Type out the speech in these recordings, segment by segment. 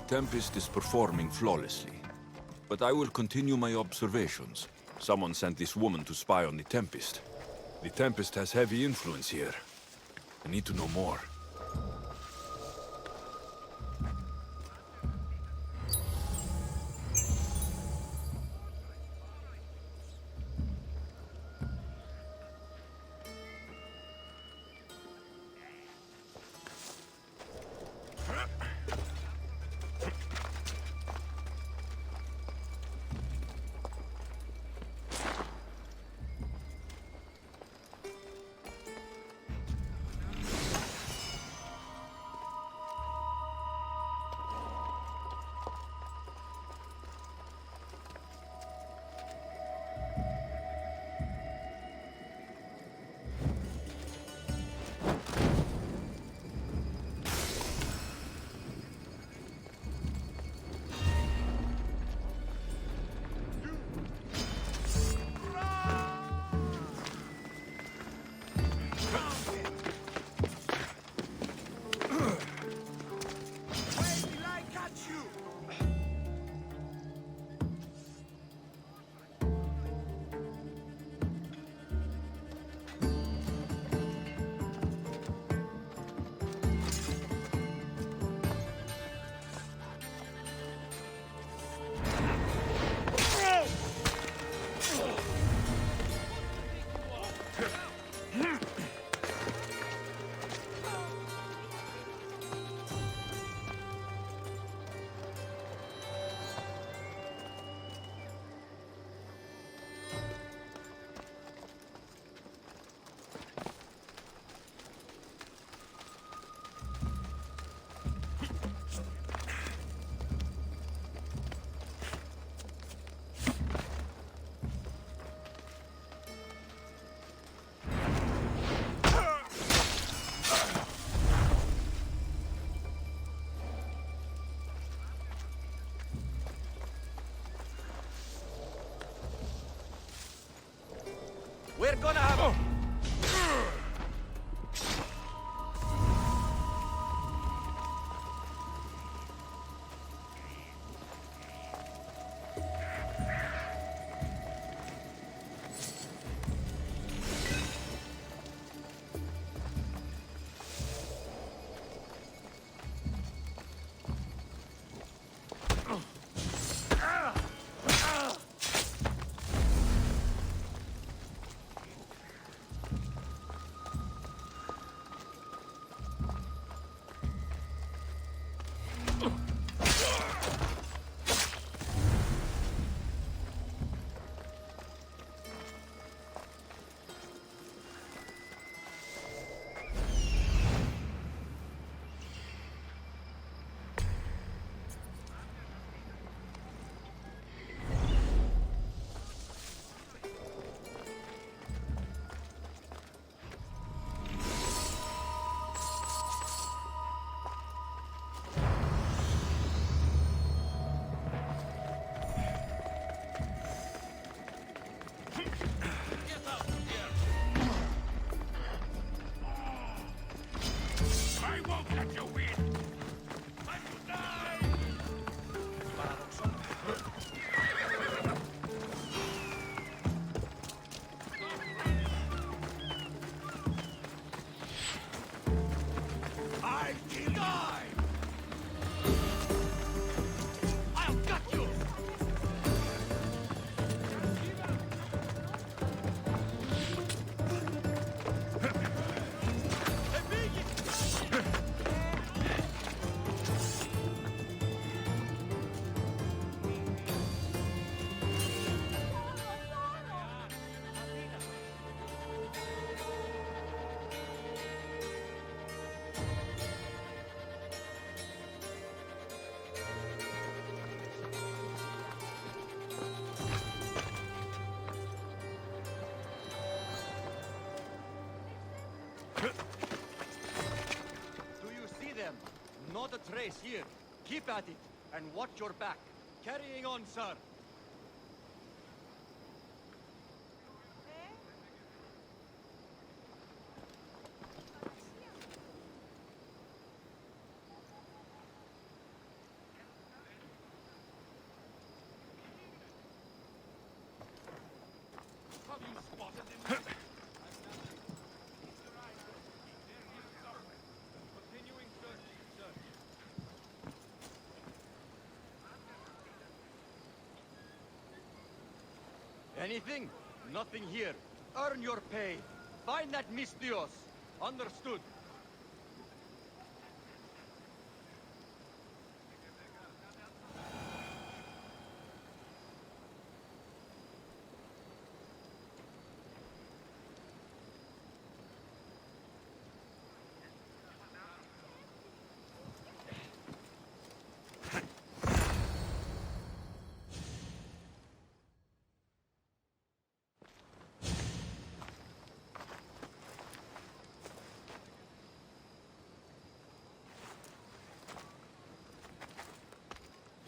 Tempest is performing flawlessly. But I will continue my observations. Someone sent this woman to spy on the Tempest. The Tempest has heavy influence here. I need to know more. We're gonna have... Not a trace here. Keep at it, and watch your back. Carrying on, sir. Anything? Nothing here. Earn your pay. Find that Mistios. Understood?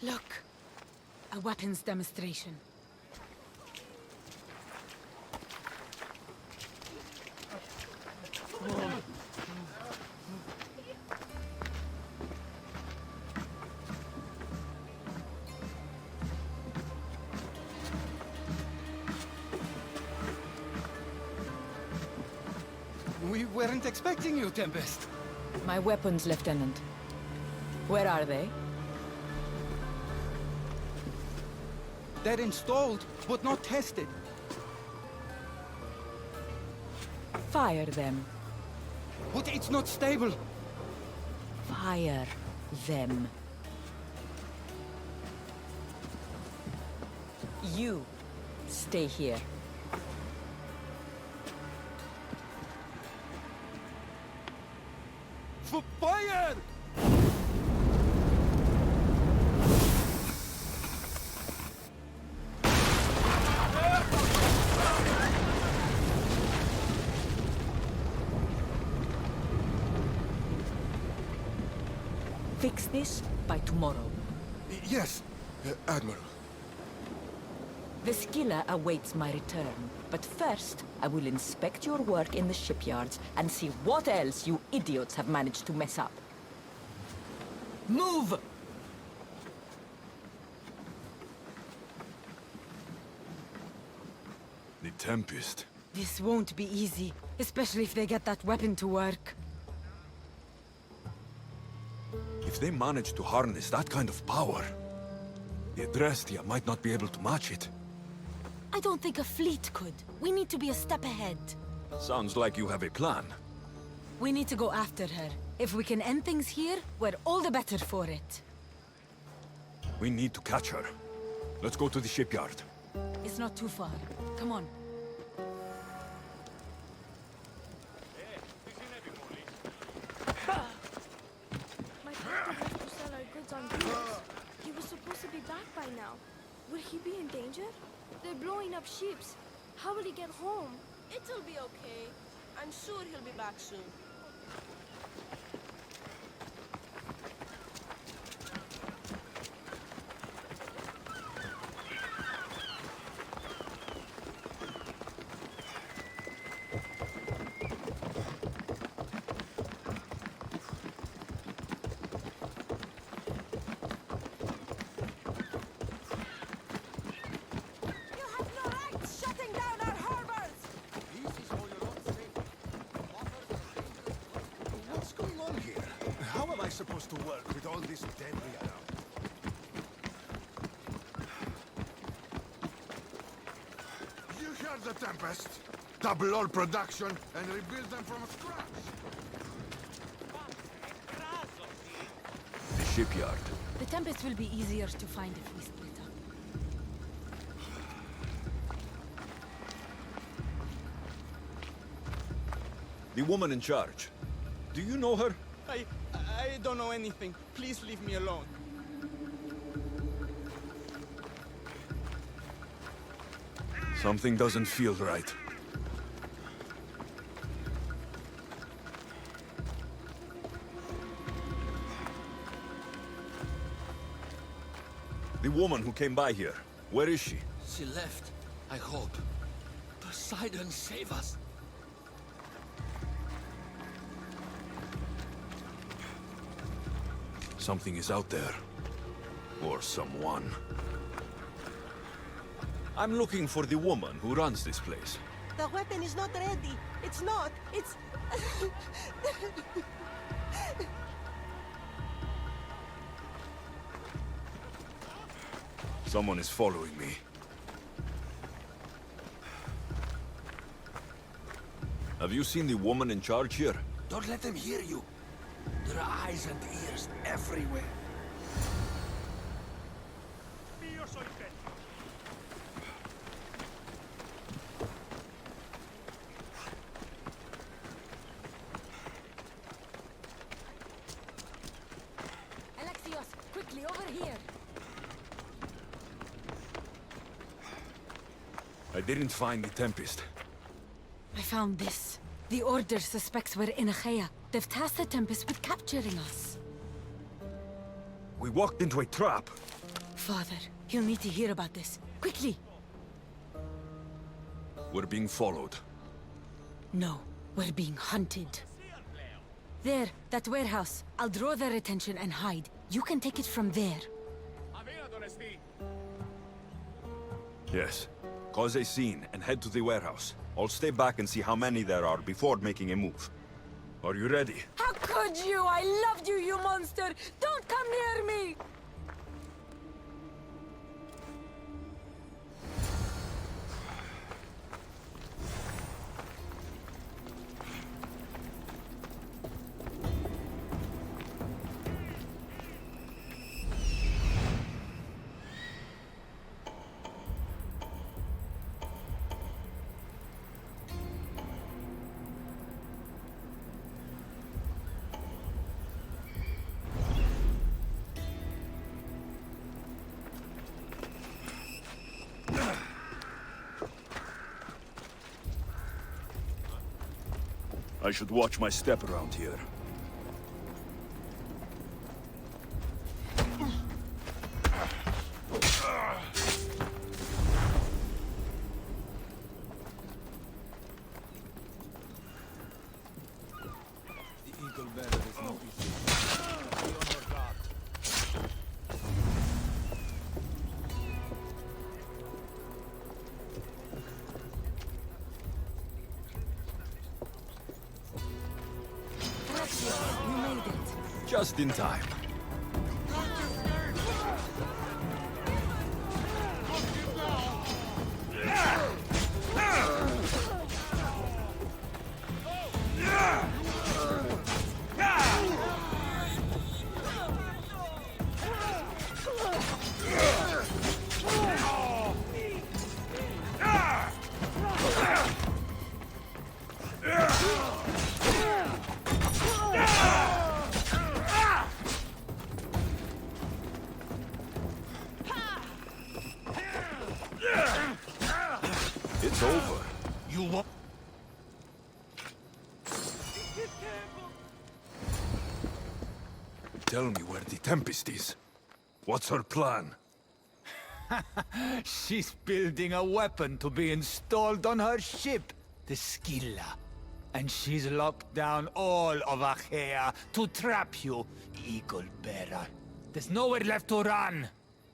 Look, a weapons demonstration. We weren't expecting you, Tempest. My weapons, Lieutenant. Where are they? They're installed, but not tested. Fire them. But it's not stable. Fire them. You stay here. Fire! Fix this by tomorrow. Yes, Admiral. The skiller awaits my return. But first, I will inspect your work in the shipyards and see what else you idiots have managed to mess up. Move! The Tempest. This won't be easy, especially if they get that weapon to work. If they manage to harness that kind of power, the Adrestia might not be able to match it. I don't think a fleet could. We need to be a step ahead. Sounds like you have a plan. We need to go after her. If we can end things here, we're all the better for it. We need to catch her. Let's go to the shipyard. It's not too far. Come on. My father wants to sell our goods on dealers. He was supposed to be back by now. Will he be in danger? They're blowing up ships. How will he get home? It'll be okay. I'm sure he'll be back soon. Supposed to work with all this debris around. You heard the Tempest. Double all production and rebuild them from scratch. The shipyard. The Tempest will be easier to find if we split up. The woman in charge. Do you know her? I don't know anything. Please leave me alone. Something doesn't feel right. The woman who came by here. Where is she? She left, I hope. Poseidon, save us! Something is out there. Or someone. I'm looking for the woman who runs this place. The weapon is not ready. It's not. It's... Someone is following me. Have you seen the woman in charge here? Don't let them hear you. There are eyes and ears everywhere. Alexios, quickly, over here! I didn't find the Tempest. I found this. The Order suspects we're in Achaia. They've tasked the Tempest with capturing us. We walked into a trap. Father, he'll need to hear about this. Quickly! We're being followed. No, we're being hunted. There, that warehouse. I'll draw their attention and hide. You can take it from there. Yes. Cause a scene and head to the warehouse. I'll stay back and see how many there are before making a move. Are you ready? How could you? I loved you, you monster! Don't come near me! I should watch my step around here. You made it. Just in time. It's over. You won't. Tell me where the Tempest is. What's her plan? She's building a weapon to be installed on her ship, the Scylla. And she's locked down all of Achaia to trap you, Eagle Bearer. There's nowhere left to run.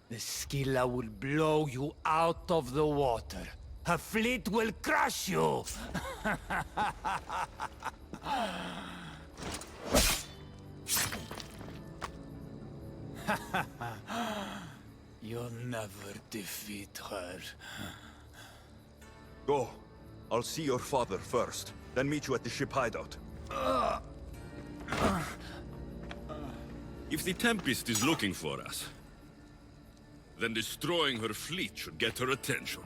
The Scylla will blow you out of the water. Her fleet will crush you! You'll never defeat her. Go. I'll see your father first, then meet you at the ship hideout. If the Tempest is looking for us, then destroying her fleet should get her attention.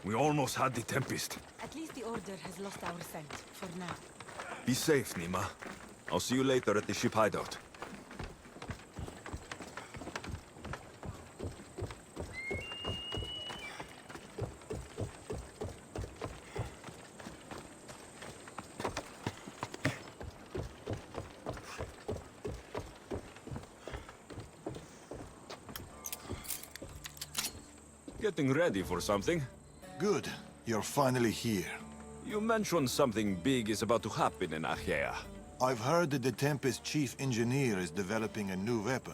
We almost had the Tempest. At least the Order has lost our scent, for now. Be safe, Nima. I'll see you later at the ship hideout. Getting ready for something? Good. You're finally here. You mentioned something big is about to happen in Achaea. I've heard that the Tempest chief engineer is developing a new weapon.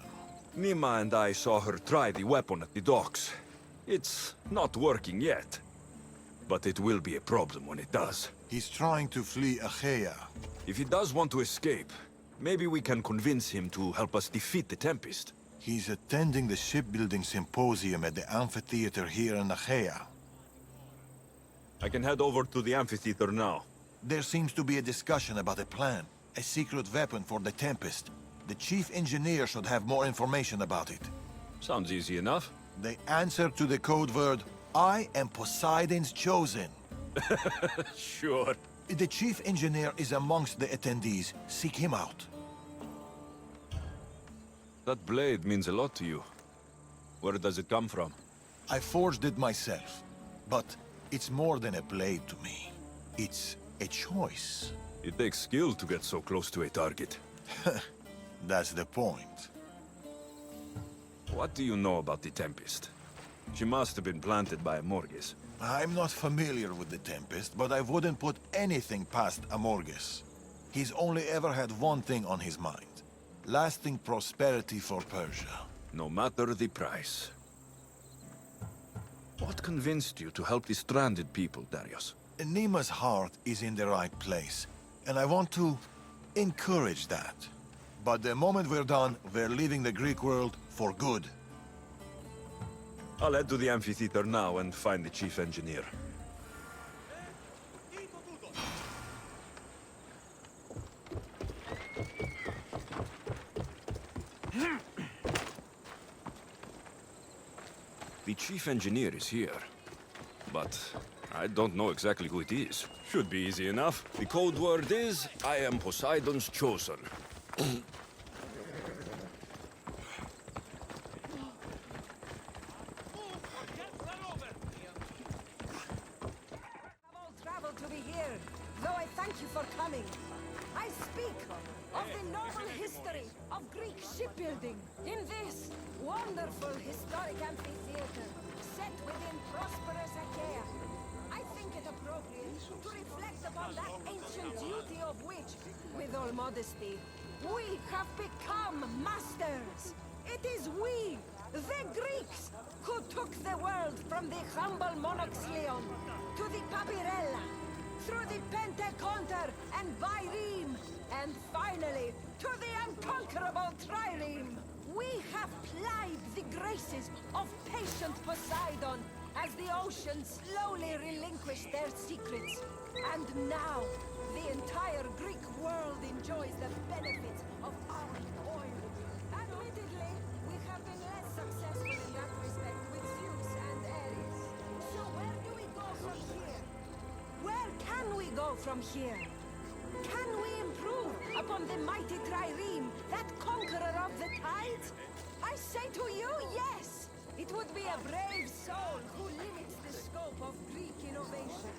Nima and I saw her try the weapon at the docks. It's not working yet. But it will be a problem when it does. He's trying to flee Achaea. If he does want to escape, maybe we can convince him to help us defeat the Tempest. He's attending the shipbuilding symposium at the amphitheater here in Achaea. I can head over to the amphitheater now. There seems to be a discussion about a plan, a secret weapon for the Tempest. The chief engineer should have more information about it. Sounds easy enough. The answer to the code word, I am Poseidon's chosen. Sure. The chief engineer is amongst the attendees. Seek him out. That blade means a lot to you. Where does it come from? I forged it myself, but it's more than a blade to me. It's a choice. It takes skill to get so close to a target. That's the point. What do you know about the Tempest? She must have been planted by Amorges. I'm not familiar with the Tempest, but I wouldn't put anything past Amorges. He's only ever had one thing on his mind. Lasting prosperity for Persia. No matter the price. What convinced you to help the stranded people, Darius? Nima's heart is in the right place, and I want to encourage that. But the moment we're done, we're leaving the Greek world for good. I'll head to the amphitheater now and find the chief engineer. The chief engineer is here, but I don't know exactly who it is. Should be easy enough. The code word is, I am Poseidon's chosen. Traveled to be here, though I thank you for coming. I speak of the noble history of Greek shipbuilding in this wonderful historic amphitheater set within prosperous Achaea. I think it appropriate to reflect upon that ancient duty of which, with all modesty, we have become masters. It is we, the Greeks, who took the world from the humble Monoxleon to the Papyrella, through the Penteconter and Byreme, and finally to the unconquerable Trireme. We have plied the graces of patient Poseidon as the oceans slowly relinquished their secrets. And now, the entire Greek world enjoys the benefits of our toil. Admittedly, we have been less successful in that respect with Zeus and Ares. So where do we go from here? Where can we go from here? Can we improve upon the mighty Trireme, that conqueror of the tides? I say to you, yes! It would be a brave soul who limits the scope of Greek innovation.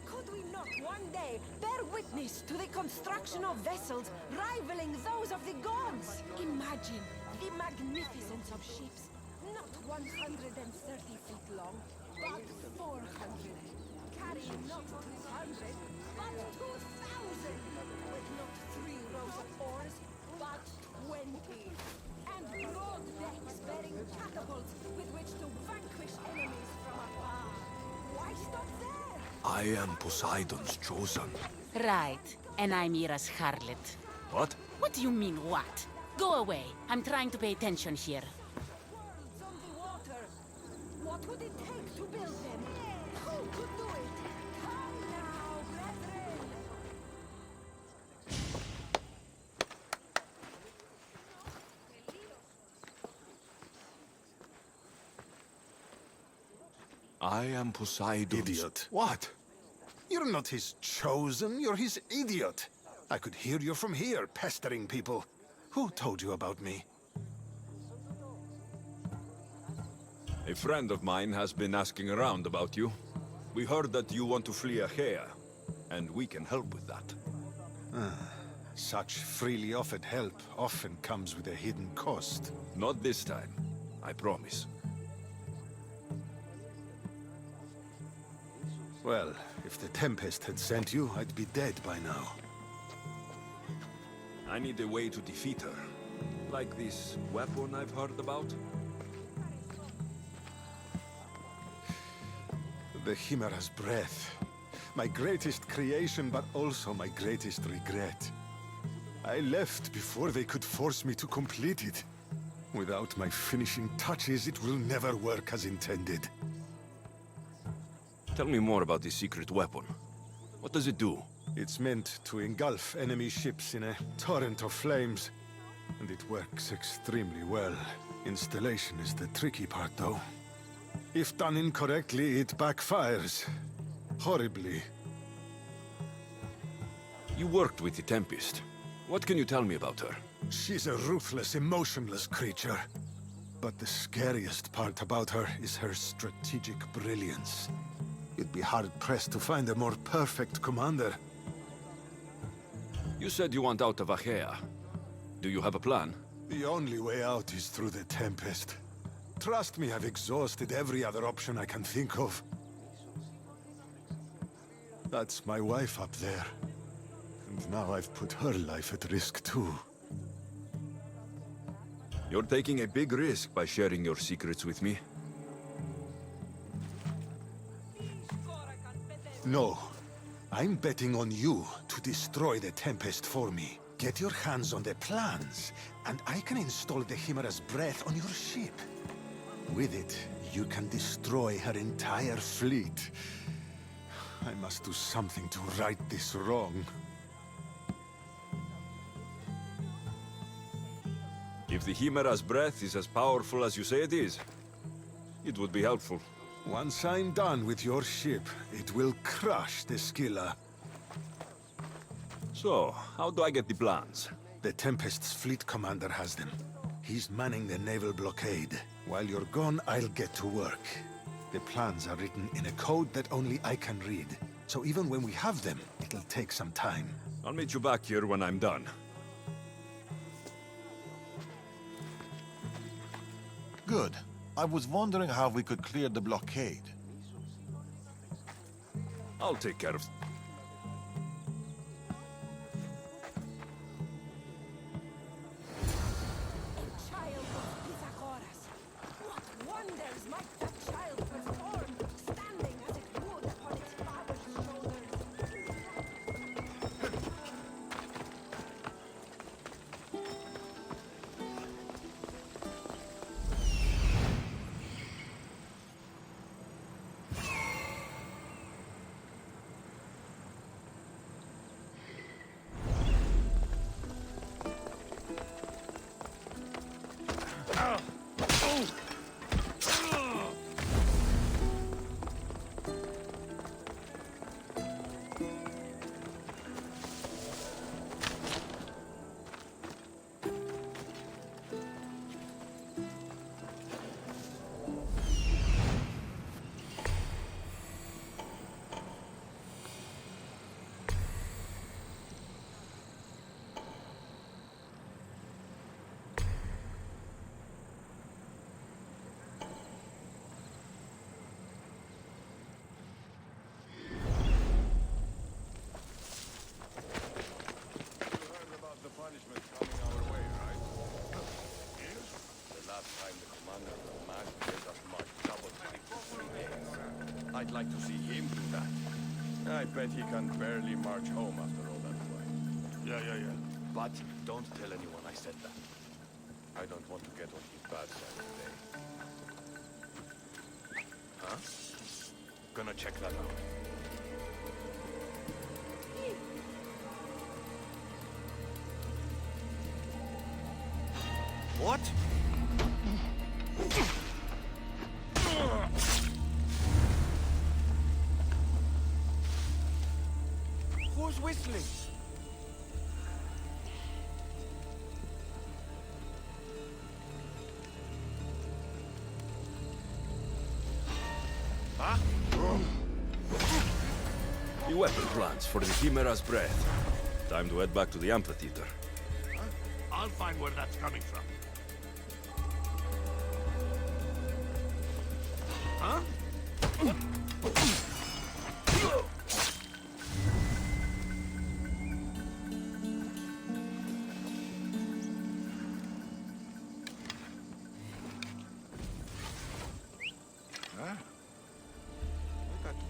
Could we not one day bear witness to the construction of vessels rivaling those of the gods? Imagine the magnificence of ships, not 130 feet long, but 400. Carrying not 200, but 2,000! With not 3 rows of oars, but 20! And broad decks bearing catapults with which to vanquish enemies from afar. Why stop there? I am Poseidon's chosen. Right. And I'm Mira's harlot. What? What do you mean, what? Go away. I'm trying to pay attention here. Worlds on the water. What would it take to build them? Who could do it? Come now, brethren! I am Poseidon's... Idiot. What? You're not his chosen, you're his idiot. I could hear you from here, pestering people. Who told you about me? A friend of mine has been asking around about you. We heard that you want to flee Achaea, and we can help with that. Such freely offered help often comes with a hidden cost. Not this time, I promise. Well, If the Tempest had sent you, I'd be dead by now. I need a way to defeat her. Like this weapon I've heard about? The Chimera's breath. My greatest creation, but also my greatest regret. I left before they could force me to complete it. Without my finishing touches, it will never work as intended. Tell me more about this secret weapon. What does it do? It's meant to engulf enemy ships in a torrent of flames. And it works extremely well. Installation is the tricky part, though. If done incorrectly, it backfires. Horribly. You worked with the Tempest. What can you tell me about her? She's a ruthless, emotionless creature. But the scariest part about her is her strategic brilliance. You'd be hard-pressed to find a more perfect commander. You said you want out of Achaea. Do you have a plan? The only way out is through the Tempest. Trust me, I've exhausted every other option I can think of. That's my wife up there. And now I've put her life at risk too. You're taking a big risk by sharing your secrets with me. No. I'm betting on you to destroy the Tempest for me. Get your hands on the plans, and I can install the Chimera's breath on your ship. With it, you can destroy her entire fleet. I must do something to right this wrong. If the Chimera's breath is as powerful as you say it is, it would be helpful. Once I'm done with your ship, it will crush the Scylla. So, how do I get the plans? The Tempest's fleet commander has them. He's manning the naval blockade. While you're gone, I'll get to work. The plans are written in a code that only I can read. So even when we have them, it'll take some time. I'll meet you back here when I'm done. Good. I was wondering how we could clear the blockade. I'll take care of... A child of Pythagoras. What wonders might that child perform, standing as it would upon its father's shoulders? I'd like to see him do that. I bet he can barely march home after all that way. Yeah. But don't tell anyone I said that. I don't want to get on his bad side today. Huh? Gonna check that out. What? Who's whistling? Huh? The weapon plans for the Chimera's breath. Time to head back to the amphitheater. Huh? I'll find where that's coming from. Huh?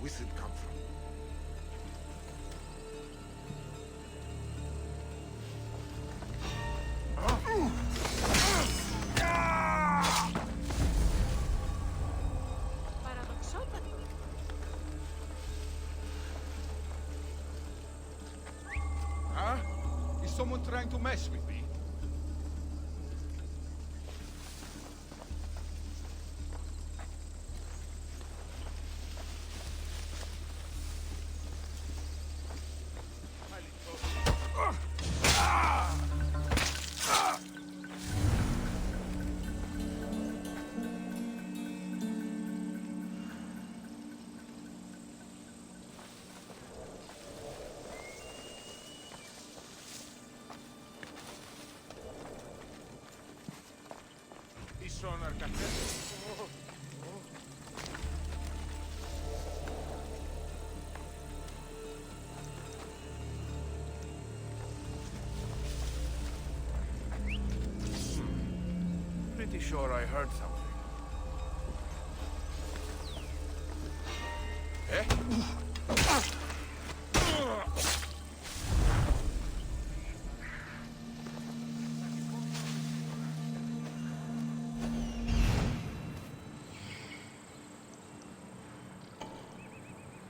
whistle come from? Huh? Is someone trying to mess with me? Pretty sure I heard something. Eh?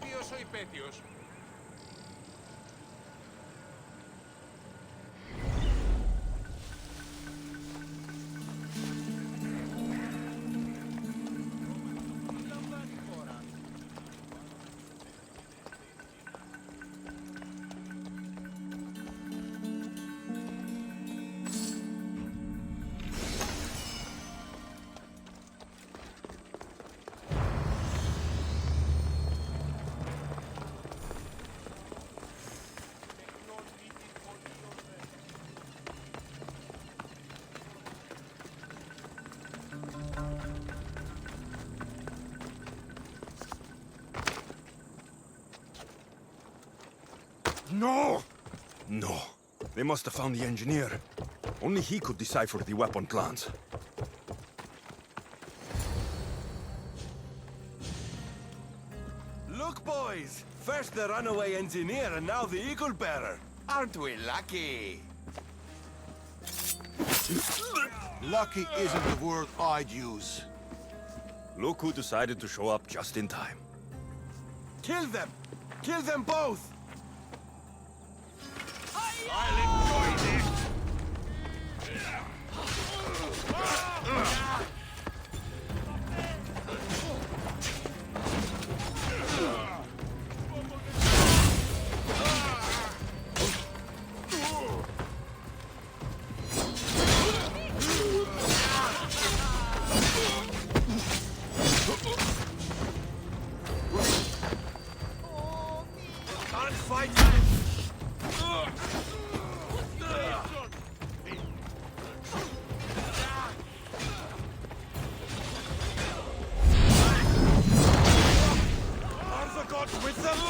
Ποιος ο υπέτειος? No! No. They must have found the engineer. Only he could decipher the weapon plans. Look, boys! First the runaway engineer and now the eagle bearer. Aren't we lucky? Lucky isn't the word I'd use. Look who decided to show up just in time. Kill them! Kill them both! I'll enjoy this! Can't fight them! Are the gods with them?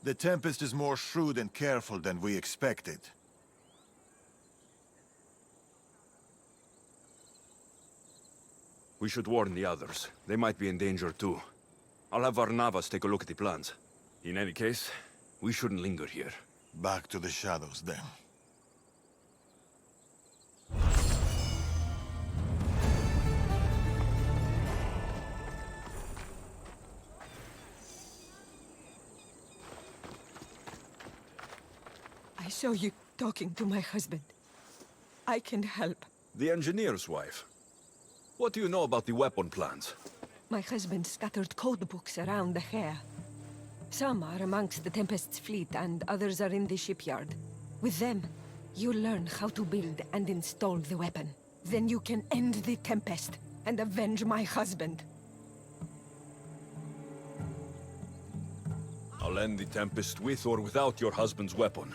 The Tempest is more shrewd and careful than we expected. We should warn the others. They might be in danger too. I'll have Varnavas take a look at the plans. In any case, we shouldn't linger here. Back to the shadows, then. I saw you talking to my husband. I can help. The engineer's wife. What do you know about the weapon plans? My husband scattered code books around the hair. Some are amongst the Tempest's fleet, and others are in the shipyard. With them, you'll learn how to build and install the weapon. Then you can end the Tempest and avenge my husband. I'll end the Tempest with or without your husband's weapon.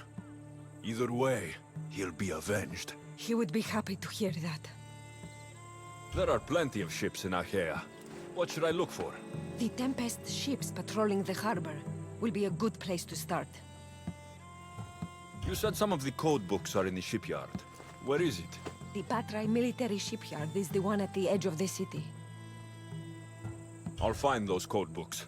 Either way, he'll be avenged. He would be happy to hear that. There are plenty of ships in Achaea. What should I look for? The Tempest ships patrolling the harbor will be a good place to start. You said some of the code books are in the shipyard. Where is it? The Patrai military shipyard is the one at the edge of the city. I'll find those code books.